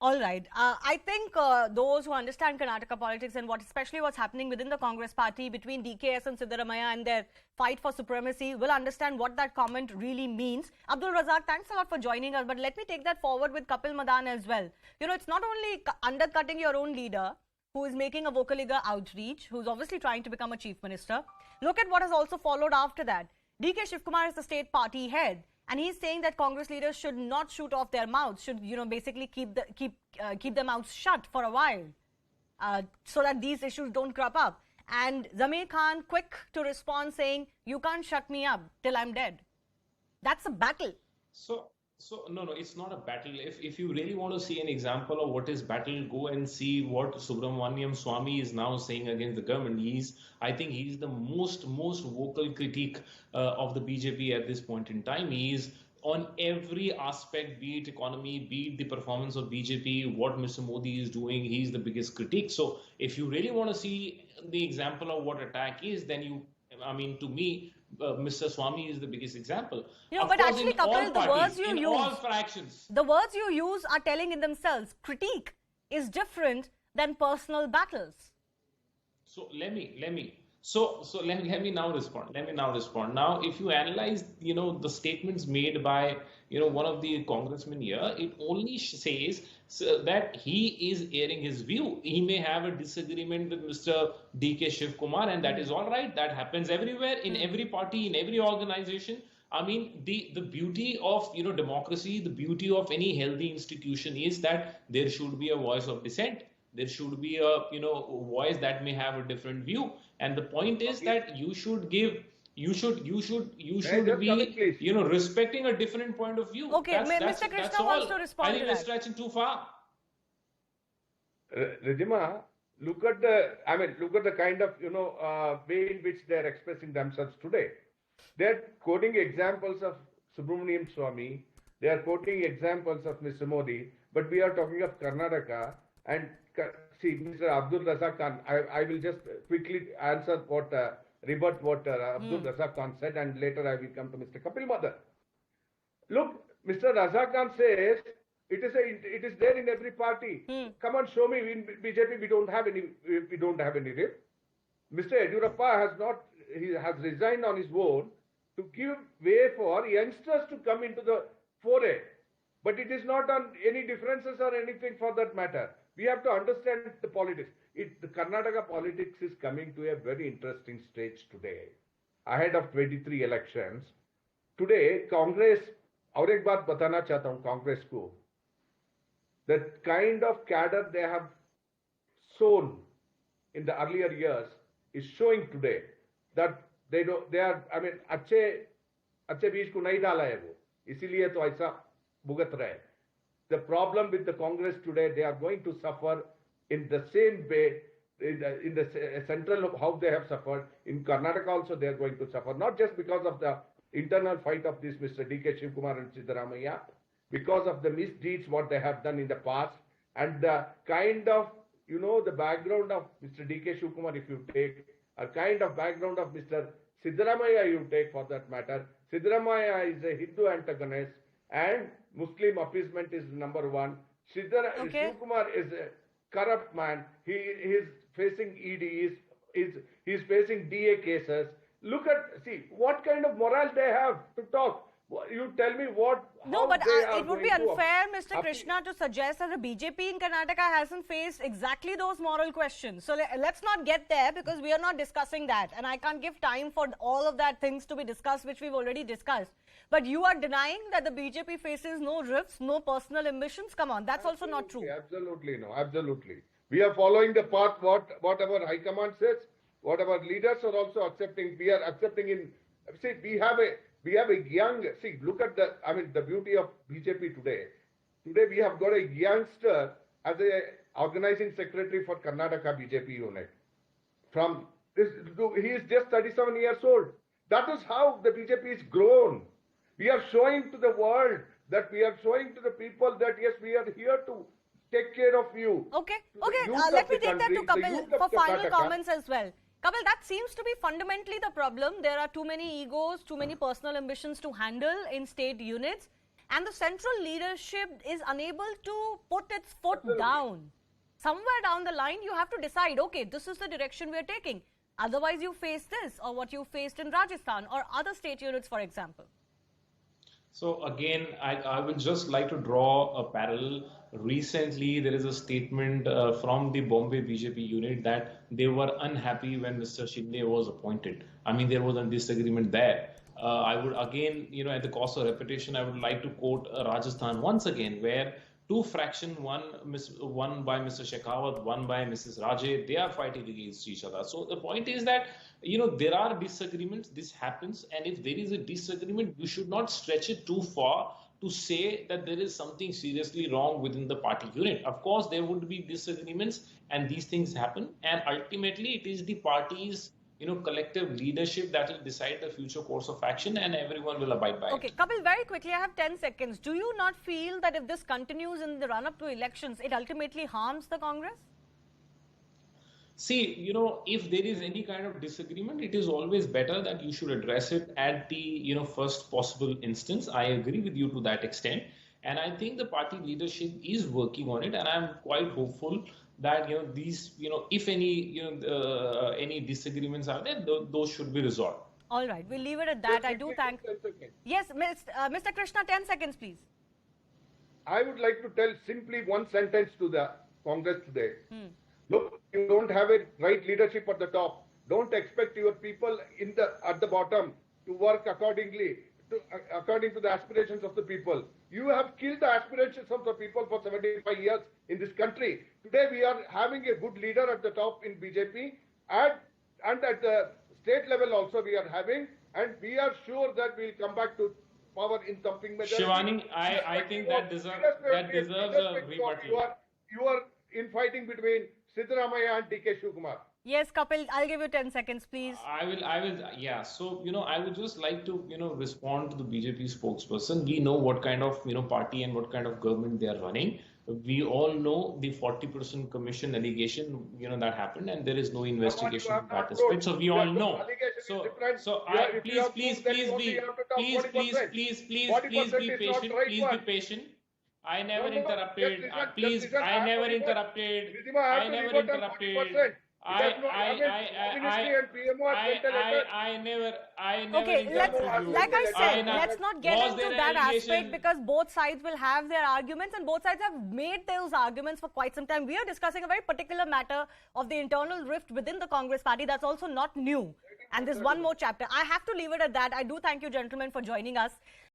All right. I think those who understand Karnataka politics and especially what's happening within the Congress party between DKS and Siddaramaiah and their fight for supremacy will understand what that comment really means. Abdul Razak, thanks a lot for joining us. But let me take that forward with Kapil Madan as well. You know, it's not only undercutting your own leader who is making a vokkaliga outreach, who's obviously trying to become a chief minister. Look at what has also followed after that. DK Shivakumar is the state party head. And he's saying that Congress leaders should not shoot off their mouths, should, you know, basically keep their mouths shut for a while, so that these issues don't crop up. And Zameer Khan, quick to respond, saying, "You can't shut me up till I'm dead." That's a battle. So no, it's not a battle. If you really want to see an example of what is battle, go and see what Subramaniam Swamy is now saying against the government. I think he's the most vocal critique of the BJP at this point in time. He is on every aspect, be it economy, be it the performance of BJP, what Mr. Modi is doing. He's the biggest critique. So if you really want to see the example of what attack is, then to me, Mr. Swamy is the biggest example. You know, but actually, Kapil, the words you use are telling in themselves. Critique is different than personal battles. So let me now respond. Now, if you analyze, the statements made by, one of the congressmen here, it only says that he is airing his view. He may have a disagreement with Mr. DK Shivakumar, and that is all right. That happens everywhere, in every party, in every organization. I mean, the beauty of, democracy, the beauty of any healthy institution is that there should be a voice of dissent. There should be a, voice that may have a different view. And the point is that you should be, respecting a different point of view. Okay, Mr. Krishna wants to respond. I think we're stretching too far. Rajima, look at the kind of, way in which they're expressing themselves today. They're quoting examples of Subramaniam Swamy. They are quoting examples of Mr. Modi. But we are talking of Karnataka. And see, Mr. Abdul Razak Khan, I will just quickly answer rebut what Abdul Razak Khan said, and later I will come to Mr. Kapil Madan. Look, Mr. Razak Khan says it is there in every party. Come on, show me in BJP we don't have any rip. Mr. Yediyurappa has resigned on his own to give way for youngsters to come into the foray. But it is not on any differences or anything for that matter. We have to understand the politics. The Karnataka politics is coming to a very interesting stage today. Ahead of 23 elections. Today, Congress, और एक बात बताना चाहता हूँ Congress को, the kind of cadre they have sown in the earlier years is showing today that अच्छे बीज को नहीं डाला है वो, इसीलिए तो ऐसा भुगत रहे. The problem with the Congress today, they are going to suffer in the same way, in the central of how they have suffered. In Karnataka also they are going to suffer, not just because of the internal fight of this Mr. DK Shivakumar and Siddaramaiah, because of the misdeeds what they have done in the past, and the kind of, the background of Mr. DK Shivakumar, if you take, a kind of background of Mr. Siddaramaiah you take for that matter. Siddaramaiah is a Hindu antagonist, and Muslim appeasement is number one. Shivakumar is a corrupt man. He is facing ED, he is facing DA cases. See what kind of morale they have to talk. You tell me what. No, but it would be unfair, Mr. Krishna, to suggest that the BJP in Karnataka hasn't faced exactly those moral questions. So let's not get there, because we are not discussing that. And I can't give time for all of that things to be discussed, which we've already discussed. But you are denying that the BJP faces no rifts, no personal ambitions? Come on, that's also not true. Absolutely no, absolutely. We are following the path whatever High Command says, whatever leaders are also accepting. We are accepting in. See, we have a young. See, look at the beauty of BJP today. Today we have got a youngster as a organizing secretary for Karnataka BJP unit. He is just 37 years old. That is how the BJP is grown. We are showing to the world, that we are showing to the people that yes, we are here to take care of you. Okay. Let me take that to Kapil for final comments as well. Kapil, that seems to be fundamentally the problem. There are too many egos, too many personal ambitions to handle in state units. and the central leadership is unable to put its foot Absolutely. down. Somewhere down the line, you have to decide, okay, this is the direction we are taking. Otherwise, you face this, or what you faced in Rajasthan or other state units, for example. So again, I would just like to draw a parallel. Recently, there is a statement from the Bombay BJP unit that they were unhappy when Mr. Shinde was appointed. I mean, there was a disagreement there. I would again, at the cost of repetition, I would like to quote Rajasthan once again, where two fractions, one by Mr. Shekhawat, one by Mrs. Raje, they are fighting against each other. So the point is that, there are disagreements, this happens, and if there is a disagreement, you should not stretch it too far to say that there is something seriously wrong within the party unit. Of course, there would be disagreements and these things happen, and ultimately it is the party's collective leadership that will decide the future course of action, and everyone will abide by it. Okay, Kapil, very quickly, I have 10 seconds. Do you not feel that if this continues in the run-up to elections, it ultimately harms the Congress? See, if there is any kind of disagreement, it is always better that you should address it at the, first possible instance. I agree with you to that extent. And I think the party leadership is working on it. And I'm quite hopeful that, these, if any disagreements are there, those should be resolved. All right, we'll leave it at that. I do thank. Yes, Mr. Krishna, 10 seconds, please. I would like to tell simply one sentence to the Congress today. Look, you don't have a right leadership at the top. Don't expect your people at the bottom to work according to the aspirations of the people. You have killed the aspirations of the people for 75 years in this country. Today we are having a good leader at the top in BJP, and at the state level also we are having, and we are sure that we will come back to power in something majority. Shivani, I think that deserves a rebuttal. You are infighting between Siddaramaiah and Shivakumar. Yes, Kapil, I'll give you 10 seconds, please. I will, yeah. So, I would just like to, respond to the BJP spokesperson. We know what kind of, party and what kind of government they are running. We all know the 40% commission allegation, that happened, and there is no investigation in that aspect. So we all know. Please be patient. Please be patient. I never interrupted. I never interrupted. Okay, like I said, let's not get into that aspect, because both sides will have their arguments and both sides have made those arguments for quite some time. We are discussing a very particular matter of the internal rift within the Congress party that's also not new. And there's one more chapter. I have to leave it at that. I do thank you, gentlemen, for joining us.